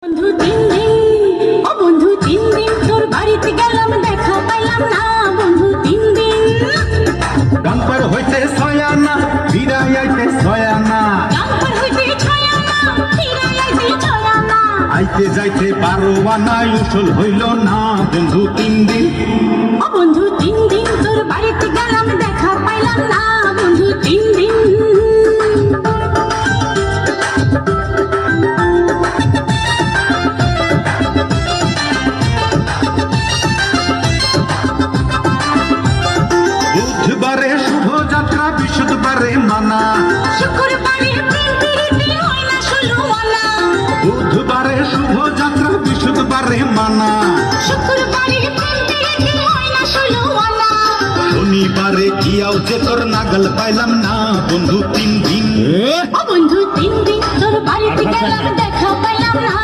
বন্ধু তিন দিন ও বন্ধু তিন দিন তোর বাড়িতে গেলাম দেখা পাইলাম না বন্ধু তিন দিন ডাম্পার হইতে ছয়ানা ফিরাই আইতে ছয়ানা ডাম্পার হইতে ছয়ানা ফিরাই আইতে ছয়ানা আইতে যাইতে 12 আনা উসুল হইল না বন্ধু তিন দিন ও বন্ধু তিন দিন তোর বাড়িতে গেলাম দেখা পাইলাম না বন্ধু তিন দিন বুধবারে শুভযাত্রা বৃহস্পতিবারে মানা শুক্রবারে প্রেম প্রীতি হয় না ষোলোআনা বুধবারে শুভযাত্রা বৃহস্পতিবারে মানা শুক্রবারে প্রেম প্রীতি হয় না ষোলোআনা শনিবারে গিয়াও যে তোর নাগাল পাইলাম না বন্ধু তিন দিন ও বন্ধু তিন দিন তোর বাড়িতে গেলাম দেখা পাইলাম না